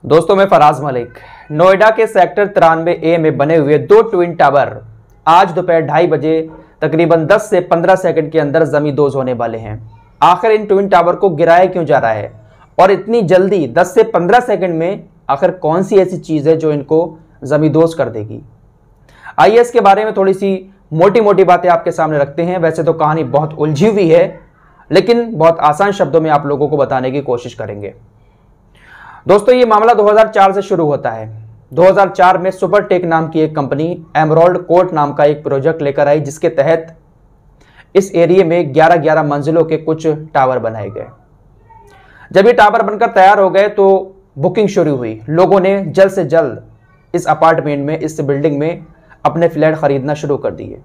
दोस्तों मैं फराज मलिक। नोएडा के सेक्टर 93A में बने हुए दो ट्विन टावर आज दोपहर 2:30 बजे तकरीबन 10 से 15 सेकंड के अंदर जमींदोज होने वाले हैं। आखिर इन ट्विन टावर को गिराया क्यों जा रहा है और इतनी जल्दी 10 से 15 सेकंड में आखिर कौन सी ऐसी चीज़ है जो इनको जमींदोज कर देगी? आइए इसके बारे में थोड़ी सी मोटी मोटी बातें आपके सामने रखते हैं। वैसे तो कहानी बहुत उलझी हुई है, लेकिन बहुत आसान शब्दों में आप लोगों को बताने की कोशिश करेंगे। दोस्तों ये मामला 2004 से शुरू होता है। 2004 में सुपरटेक नाम की एक कंपनी एमराल्ड कोर्ट नाम का एक प्रोजेक्ट लेकर आई, जिसके तहत इस एरिया में 11-11 मंजिलों के कुछ टावर बनाए गए। जब ये टावर बनकर तैयार हो गए तो बुकिंग शुरू हुई। लोगों ने जल्द से जल्द इस अपार्टमेंट में, इस बिल्डिंग में अपने फ्लैट खरीदना शुरू कर दिए।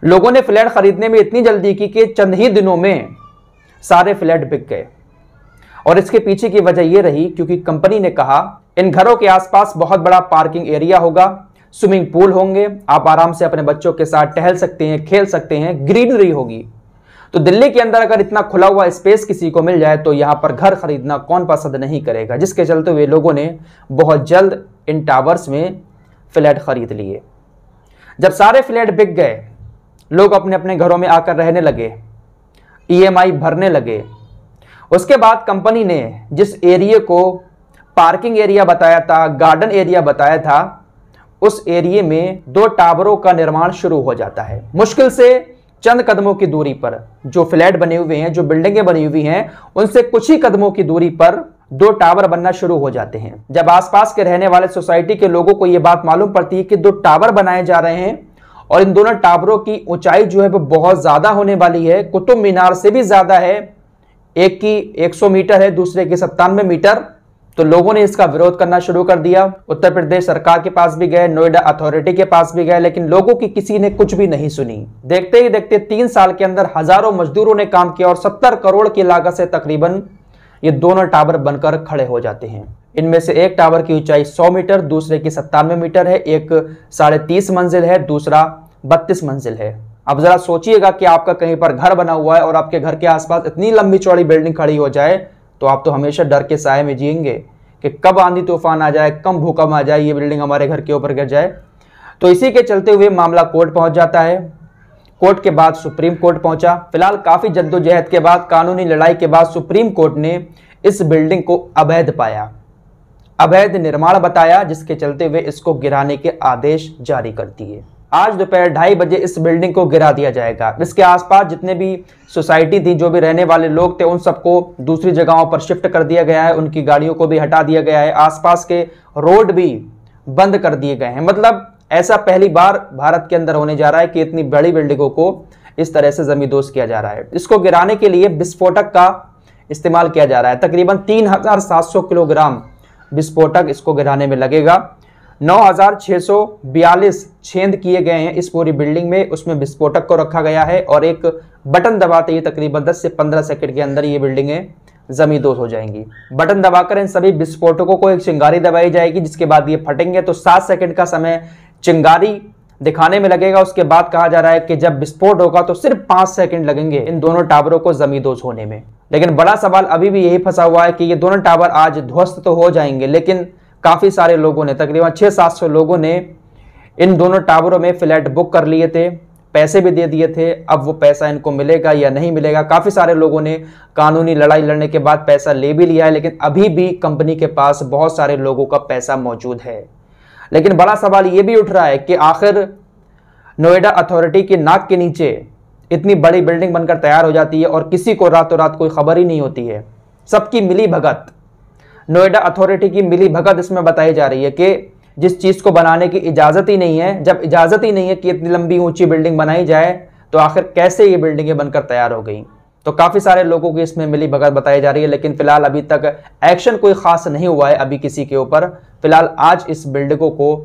लोगों ने फ्लैट खरीदने में इतनी जल्दी की कि चंद ही दिनों में सारे फ्लैट बिक गए। और इसके पीछे की वजह यह रही क्योंकि कंपनी ने कहा इन घरों के आसपास बहुत बड़ा पार्किंग एरिया होगा, स्विमिंग पूल होंगे, आप आराम से अपने बच्चों के साथ टहल सकते हैं, खेल सकते हैं, ग्रीनरी होगी। तो दिल्ली के अंदर अगर इतना खुला हुआ स्पेस किसी को मिल जाए तो यहां पर घर खरीदना कौन पसंद नहीं करेगा, जिसके चलते हुए लोगों ने बहुत जल्द इन टावर्स में फ्लैट खरीद लिए। जब सारे फ्लैट बिक गए, लोग अपने अपने घरों में आकर रहने लगे, EMI भरने लगे। उसके बाद कंपनी ने जिस एरिया को पार्किंग एरिया बताया था, गार्डन एरिया बताया था, उस एरिया में 2 टावरों का निर्माण शुरू हो जाता है। मुश्किल से चंद कदमों की दूरी पर जो फ्लैट बने हुए हैं, जो बिल्डिंगें बनी हुई हैं, उनसे कुछ ही कदमों की दूरी पर 2 टावर बनना शुरू हो जाते हैं। जब आसपास के रहने वाले सोसाइटी के लोगों को यह बात मालूम पड़ती है कि 2 टावर बनाए जा रहे हैं और इन दोनों टावरों की ऊंचाई जो है वो बहुत ज्यादा होने वाली है, कुतुब मीनार से भी ज्यादा है, एक की 100 मीटर है, दूसरे की 97 मीटर, तो लोगों ने इसका विरोध करना शुरू कर दिया। उत्तर प्रदेश सरकार के पास भी गए, नोएडा अथॉरिटी के पास भी गए, लेकिन लोगों की किसी ने कुछ भी नहीं सुनी। देखते ही देखते 3 साल के अंदर हजारों मजदूरों ने काम किया और 70 करोड़ की लागत से तकरीबन ये दोनों टावर बनकर खड़े हो जाते हैं। इनमें से एक टावर की ऊंचाई 100 मीटर, दूसरे की 97 मीटर है, एक 30.5 मंजिल है, दूसरा 32 मंजिल है। अब जरा सोचिएगा कि आपका कहीं पर घर बना हुआ है और आपके घर के आसपास इतनी लंबी चौड़ी बिल्डिंग खड़ी हो जाए तो आप तो हमेशा डर के साए में जिएंगे कि कब आंधी तूफान आ जाए, कब भूकंप आ जाए, ये बिल्डिंग हमारे घर के ऊपर गिर जाए। तो इसी के चलते हुए मामला कोर्ट पहुंच जाता है। कोर्ट के बाद सुप्रीम कोर्ट पहुंचा। फिलहाल काफी जद्दोजहद के बाद, कानूनी लड़ाई के बाद सुप्रीम कोर्ट ने इस बिल्डिंग को अवैध पाया, अवैध निर्माण बताया, जिसके चलते हुए इसको गिराने के आदेश जारी करती है। आज दोपहर 2:30 बजे इस बिल्डिंग को गिरा दिया जाएगा। इसके आसपास जितने भी सोसाइटी थी, जो भी रहने वाले लोग थे, उन सबको दूसरी जगहों पर शिफ्ट कर दिया गया है, उनकी गाड़ियों को भी हटा दिया गया है, आसपास के रोड भी बंद कर दिए गए हैं। मतलब ऐसा पहली बार भारत के अंदर होने जा रहा है कि इतनी बड़ी बिल्डिंगों को इस तरह से जमींदोज किया जा रहा है। इसको गिराने के लिए विस्फोटक का इस्तेमाल किया जा रहा है। तकरीबन 3700 किलोग्राम विस्फोटक इसको गिराने में लगेगा। 9642 छेद किए गए हैं इस पूरी बिल्डिंग में, उसमें विस्फोटक को रखा गया है और एक बटन दबाते ही तकरीबन 10 से 15 सेकंड के अंदर ये बिल्डिंगें जमींदोज हो जाएंगी। बटन दबाकर इन सभी विस्फोटकों को एक चिंगारी दबाई जाएगी, जिसके बाद ये फटेंगे। तो 7 सेकंड का समय चिंगारी दिखाने में लगेगा। उसके बाद कहा जा रहा है कि जब विस्फोट होगा तो सिर्फ 5 सेकंड लगेंगे इन दोनों टावरों को जमींदोज होने में। लेकिन बड़ा सवाल अभी भी यही फंसा हुआ है कि ये दोनों टावर आज ध्वस्त तो हो जाएंगे, लेकिन काफी सारे लोगों ने, तकरीबन 600-700 लोगों ने इन दोनों टावरों में फ्लैट बुक कर लिए थे, पैसे भी दे दिए थे। अब वो पैसा इनको मिलेगा या नहीं मिलेगा? काफी सारे लोगों ने कानूनी लड़ाई लड़ने के बाद पैसा ले भी लिया है, लेकिन अभी भी कंपनी के पास बहुत सारे लोगों का पैसा मौजूद है। लेकिन बड़ा सवाल ये भी उठ रहा है कि आखिर नोएडा अथॉरिटी की नाक के नीचे इतनी बड़ी बिल्डिंग बनकर तैयार हो जाती है और किसी को रातों रात कोई खबर ही नहीं होती है। सबकी मिली भगत, नोएडा अथॉरिटी की मिली भगत इसमें बताई जा रही है कि जिस चीज को बनाने की इजाजत ही नहीं है, जब इजाजत ही नहीं है कि इतनी लंबी ऊंची बिल्डिंग बनाई जाए, तो आखिर कैसे ये बिल्डिंगें बनकर तैयार हो गई? तो काफी सारे लोगों की इसमें मिली भगत बताई जा रही है, लेकिन फिलहाल अभी तक एक्शन कोई खास नहीं हुआ है अभी किसी के ऊपर। फिलहाल आज इस बिल्डिंगों को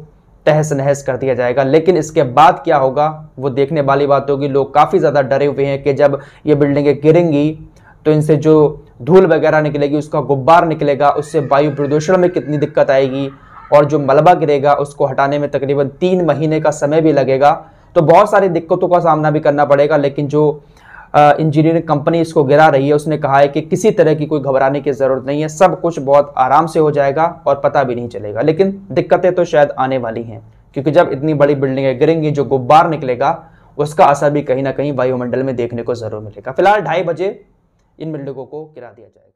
तहस नहस कर दिया जाएगा, लेकिन इसके बाद क्या होगा वो देखने वाली बात होगी। लोग काफी ज्यादा डरे हुए हैं कि जब ये बिल्डिंगें गिरेंगी तो इनसे जो धूल वगैरह निकलेगी, उसका गुब्बार निकलेगा, उससे वायु प्रदूषण में कितनी दिक्कत आएगी, और जो मलबा गिरेगा उसको हटाने में तकरीबन 3 महीने का समय भी लगेगा। तो बहुत सारी दिक्कतों का सामना भी करना पड़ेगा। लेकिन जो इंजीनियरिंग कंपनी इसको गिरा रही है, उसने कहा है कि किसी तरह की कोई घबराने की ज़रूरत नहीं है, सब कुछ बहुत आराम से हो जाएगा और पता भी नहीं चलेगा। लेकिन दिक्कतें तो शायद आने वाली हैं, क्योंकि जब इतनी बड़ी बिल्डिंगें गिरेंगी, जो गुब्बार निकलेगा उसका असर भी कहीं ना कहीं वायुमंडल में देखने को ज़रूर मिलेगा। फिलहाल 2:30 बजे इन बिल्डिंगों को गिरा दिया जाएगा।